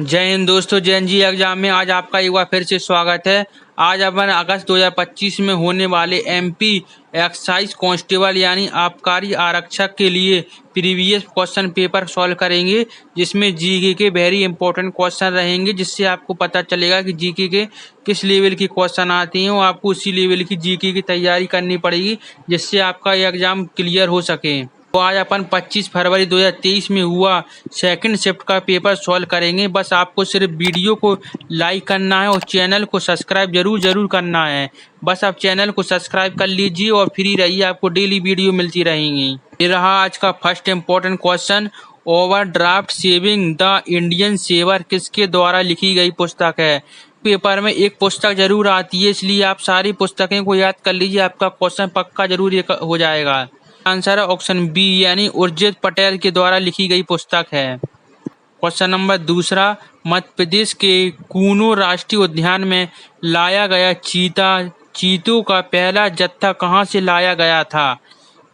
जय हिंद दोस्तों, जैन जी एग्जाम में आज आपका एक बार फिर से स्वागत है। आज अपन अगस्त 2025 में होने वाले एमपी एक्साइज कांस्टेबल यानी आबकारी आरक्षक के लिए प्रीवियस क्वेश्चन पेपर सॉल्व करेंगे, जिसमें जीके के वेरी इंपॉर्टेंट क्वेश्चन रहेंगे, जिससे आपको पता चलेगा कि जीके के किस लेवल के क्वेश्चन आते हैं और आपको उसी लेवल की जीके की तैयारी करनी पड़ेगी, जिससे आपका एग्जाम क्लियर हो सके। तो आज अपन 25 फरवरी 2023 में हुआ सेकंड शिफ्ट का पेपर सॉल्व करेंगे। बस आपको सिर्फ वीडियो को लाइक करना है और चैनल को सब्सक्राइब जरूर करना है। बस आप चैनल को सब्सक्राइब कर लीजिए और फ्री रहिए, आपको डेली वीडियो मिलती रहेंगी। ये रहा आज का first important question. Overdraft saving the Indian saver किसके द्वारा लिखी गई पुस्तक है? पेपर में एक पुस्तक जरूर आती है, इसलिए आप सारी पुस्तकें को याद कर लीजिए, आपका क्वेश्चन पक्का जरूर हो जाएगा। आंसर है ऑप्शन बी यानी उर्जित पटेल के द्वारा लिखी गई पुस्तक है। क्वेश्चन नंबर दूसरा, मध्य प्रदेश के कूनो राष्ट्रीय उद्यान में लाया गया चीतों का पहला जत्था कहाँ से लाया गया था?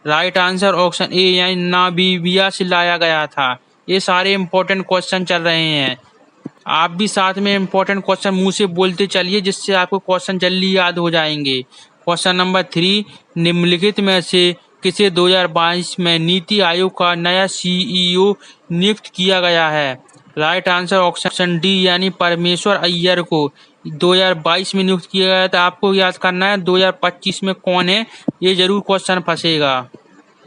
राइट आंसर ऑप्शन ए यानी नामीबिया से लाया गया था। ये सारे इंपॉर्टेंट क्वेश्चन चल रहे हैं, आप भी साथ में इंपॉर्टेंट क्वेश्चन मुंह से बोलते चलिए, जिससे आपको क्वेश्चन जल्दी याद हो जाएंगे। क्वेश्चन नंबर 3, निम्नलिखित में से किसे 2022 में नीति आयोग का नया सीईओ नियुक्त किया गया है? राइट आंसर ऑप्शन डी यानी परमेश्वर अय्यर को 2022 में नियुक्त किया गया था। आपको याद करना है 2025 में कौन है, ये जरूर क्वेश्चन फंसेगा।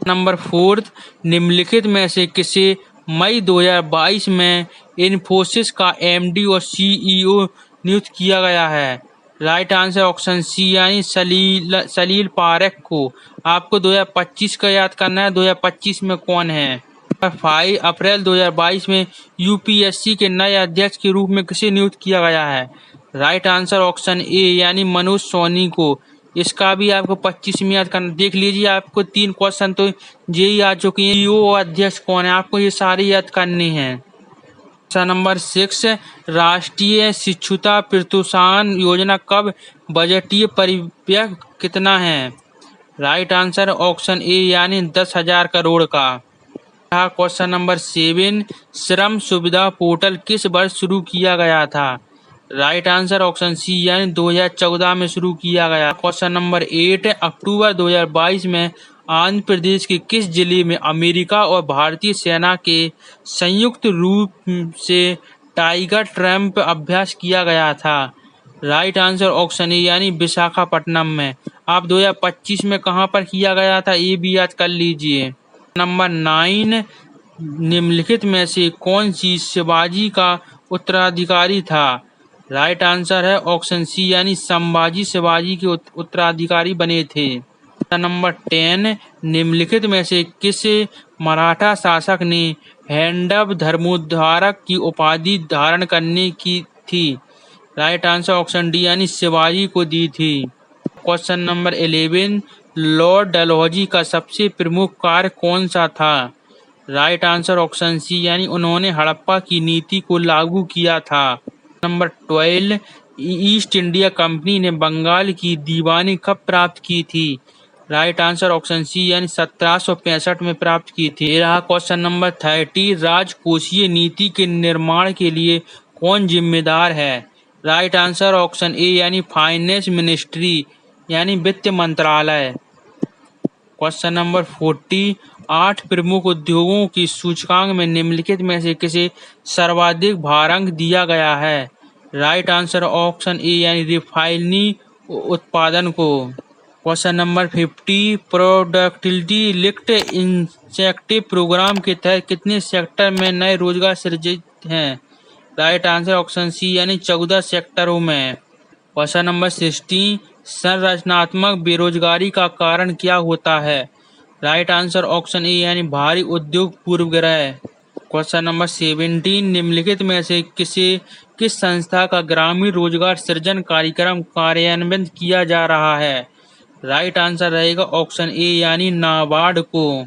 नंबर 4, निम्नलिखित में से किसे मई 2022 में इन्फोसिस का एमडी और सीईओ नियुक्त किया गया है? राइट आंसर ऑप्शन सी यानी सलील पारेख को। आपको 2025 का याद करना है, 2025 में कौन है। 5 अप्रैल 2022 में यूपीएससी के नए अध्यक्ष के रूप में किसे नियुक्त किया गया है? राइट आंसर ऑप्शन ए यानी मनोज सोनी को। इसका भी आपको 25 में याद करना। देख लीजिए, आपको 3 क्वेश्चन तो यही आ चुके हैं। सीईओ अध्यक्ष कौन है, आपको ये सारे याद करने हैं। क्वेश्चन नंबर 6, राष्ट्रीय शिक्षुता प्रोत्साहन योजना कब बजटीय परिव्यय कितना है? राइट आंसर ऑप्शन ए यानी 10,000 करोड़ का। क्वेश्चन नंबर 7, श्रम सुविधा पोर्टल किस वर्ष शुरू किया गया था? राइट आंसर ऑप्शन सी यानी 2014 में शुरू किया गया। क्वेश्चन नंबर 8, अक्टूबर 2022 में आंध्र प्रदेश के किस जिले में अमेरिका और भारतीय सेना के संयुक्त रूप से टाइगर ट्रैप अभ्यास किया गया था? राइट आंसर ऑप्शन ए यानी विशाखापट्टनम में। आप 2025 में कहां पर किया गया था, ये भी याद कर लीजिए। नंबर 9, निम्नलिखित में से कौन सी शिवाजी का उत्तराधिकारी था? राइट आंसर है ऑप्शन सी यानी संभाजी शिवाजी के उत्तराधिकारी बने थे। नंबर 10, निम्नलिखित में से किस मराठा शासक ने हैंडव धर्मोद्धारक की उपाधि धारण करने की थी? राइट आंसर ऑप्शन डी यानी शिवाजी को दी थी। क्वेश्चन नंबर 11, लॉर्ड डलहौजी का सबसे प्रमुख कार्य कौन सा था? राइट आंसर ऑप्शन सी यानी उन्होंने हड़प्पा की नीति को लागू किया था। नंबर 12, ईस्ट इंडिया कंपनी ने बंगाल की दीवानी कब प्राप्त की थी? राइट आंसर ऑप्शन सी यानी 1765 में प्राप्त की थी। रहा क्वेश्चन नंबर 30, राजकोषीय नीति के निर्माण के लिए कौन जिम्मेदार है? राइट आंसर ऑप्शन ए यानी फाइनेंस मिनिस्ट्री यानी वित्त मंत्रालय। क्वेश्चन नंबर 40, 8 प्रमुख उद्योगों की सूचकांक में निम्नलिखित में से किसे सर्वाधिक भारांक दिया गया है? राइट आंसर ऑप्शन ए यानी रिफाइनरी उत्पादन को। Question number 50, productivity linked incentive programme के तहत कितने सेक्टर में नए रोजगार सृजित हैं? राइट आंसर ऑप्शन सी यानी 14 सेक्टरों में। क्वेश्चन नंबर 60, संरचनात्मक बेरोजगारी का कारण क्या होता है? राइट आंसर ऑप्शन ए यानी भारी उद्योग पूर्वग्रह। क्वेश्चन नंबर 17, निम्नलिखित में से किस संस्था का ग्रामीण रोजगार सृजन कार्यक्रम कार्यान्वित किया जा रहा है? राइट आंसर रहेगा ऑप्शन ए यानी नाबार्ड को।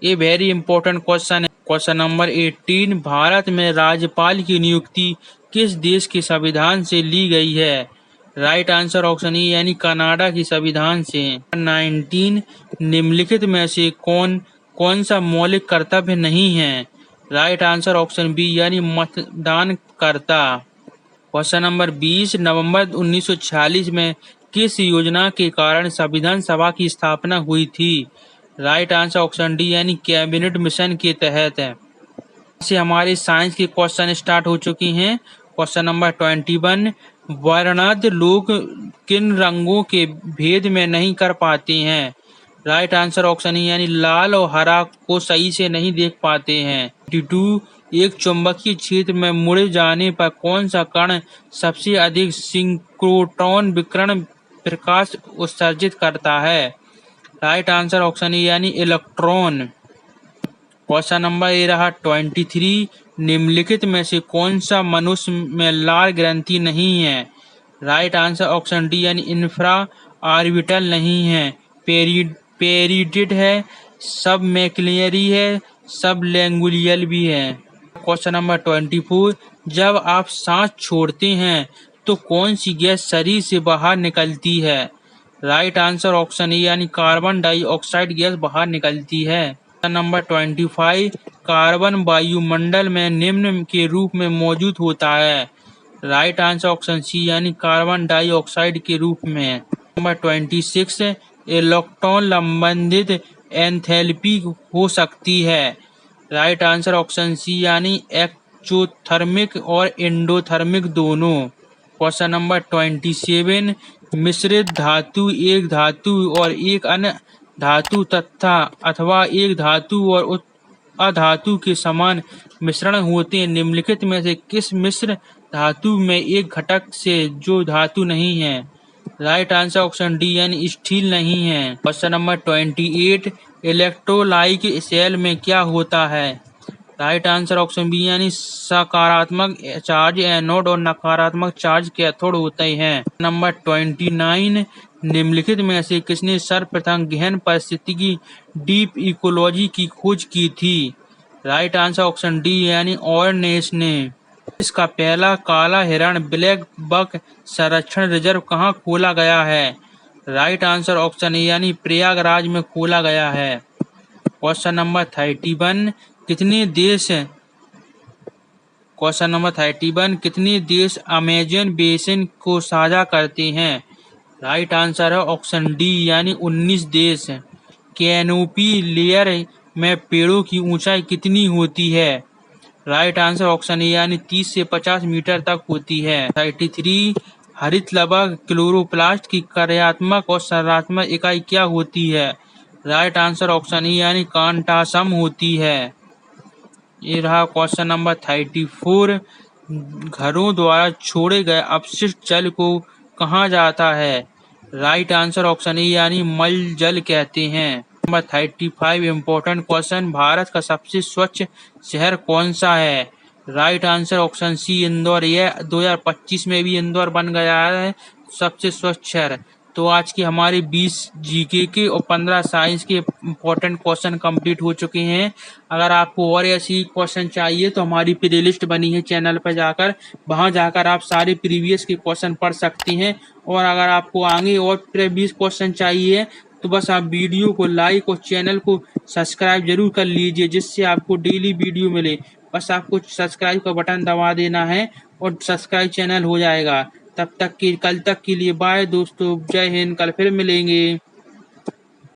ये वेरी इंपॉर्टेंट क्वेश्चन है। क्वेश्चन नंबर 18, भारत में राज्यपाल की नियुक्ति किस देश के संविधान से ली गई है? राइट आंसर ऑप्शन ए यानी कनाडा की संविधान से। 19, निम्नलिखित में से कौन सा मौलिक कर्तव्य नहीं है? राइट आंसर ऑप्शन बी यानी मतदान करता। क्वेश्चन नंबर 20, नवंबर 1946 में किस योजना के कारण संविधान सभा की स्थापना हुई थी? राइट आंसर ऑप्शन डी यानी कैबिनेट मिशन के तहत है। से हमारे साइंस के क्वेश्चन स्टार्ट हो चुकी हैं। क्वेश्चन नंबर 21, वर्णद लोग किन रंगों के भेद में नहीं कर पाते हैं? राइट आंसर ऑप्शन ई यानी लाल और हरा को सही से नहीं देख पाते हैं। 22, एक चुंबकीय क्षेत्र में मुड़ जाने पर कौन सा कण सबसे अधिक सिंक्रोट्रॉन विकिरण प्रकाश उत्सर्जित करता है? राइट आंसर ऑप्शन ए यानी इलेक्ट्रॉन। क्वेश्चन नंबर ये रहा 23, निम्नलिखित में से कौन सा मनुष्य में लाल ग्रंथि नहीं है? राइट आंसर ऑप्शन डी यानी इंफ्रा ऑर्बिटल नहीं है, पेरिडिड है, सब मैक्लियरी है, सब लैंगुलियल भी है। क्वेश्चन नंबर 24, जब आप सांस छोड़ते हैं तो कौन सी गैस शरीर से बाहर निकलती है? राइट आंसर ऑप्शन ए यानी कार्बन डाइऑक्साइड गैस बाहर निकलती है। नंबर 25, कार्बन वायुमंडल में निम्न के रूप में मौजूद होता है। राइट आंसर ऑप्शन सी यानी कार्बन डाइऑक्साइड के रूप में। नंबर 26, इलेक्ट्रॉन संबंधित एंथैल्पी हो सकती है। राइट आंसर ऑप्शन सी यानी एक्सोथर्मिक और एंडोथर्मिक दोनों। क्वेश्चन नंबर 27, मिश्रित धातु एक धातु और एक अन्य धातु तथा अथवा एक धातु और अधातु के समान मिश्रण होते हैं। निम्नलिखित में से किस मिश्र धातु में एक घटक से जो धातु नहीं है? राइट आंसर ऑप्शन डी यानी स्टील नहीं है। क्वेश्चन नंबर 28, इलेक्ट्रोलाइट सेल में क्या होता है? राइट आंसर ऑप्शन बी यानी सकारात्मक चार्ज एनोड और नकारात्मक चार्ज कैथोड होते हैं। नंबर 29, निम्नलिखित में से किसने सर्वप्रथम गहन पारिस्थितिकी डीप इकोलॉजी की खोज की थी? राइट आंसर ऑप्शन डी यानी ऑर्नेस ने। इसका पहला काला हिरण ब्लैक बक संरक्षण रिजर्व कहाँ खोला गया है? राइट आंसर ऑप्शन ए यानी प्रयागराज में खोला गया है। क्वेश्चन नंबर 31, कितने देश अमेजन बेसिन को साझा करते हैं? राइट आंसर है ऑप्शन डी यानी 19 देश। कैनोपी लेयर में पेड़ों की ऊंचाई कितनी होती है? राइट आंसर ऑप्शन ए यानी 30 से 50 मीटर तक होती है। 33, हरित लवक क्लोरोप्लास्ट की कार्यात्मक और संरचनात्मक इकाई क्या होती है? राइट आंसर ऑप्शन ई यानी कांटासम होती है। ये रहा क्वेश्चन नंबर 34, घरों द्वारा छोड़े गए अपशिष्ट जल को कहा जाता है? राइट आंसर ऑप्शन ए यानी मल जल कहते हैं। नंबर 35, इम्पोर्टेंट क्वेश्चन, भारत का सबसे स्वच्छ शहर कौन सा है? Right answer option C Indore. यह 2025 में भी इंदौर बन गया है सबसे स्वच्छ शहर। तो आज की हमारी 20 जीके के और 15 साइंस के इम्पोर्टेंट क्वेश्चन कंप्लीट हो चुके हैं। अगर आपको और ऐसी क्वेश्चन चाहिए तो हमारी प्लेलिस्ट बनी है चैनल पर जाकर, वहां जाकर आप सारे प्रीवियस के क्वेश्चन पढ़ सकते हैं। और अगर आपको आगे और प्रीवियस क्वेश्चन चाहिए तो बस आप वीडियो को लाइक और चैनल को सब्सक्राइब जरूर कर लीजिए, जिससे आपको डेली वीडियो मिले। बस आपको सब्सक्राइब का बटन दबा देना है और सब्सक्राइब चैनल हो जाएगा। तब तक के कल तक के लिए बाय दोस्तों, जय हिंद, कल फिर मिलेंगे।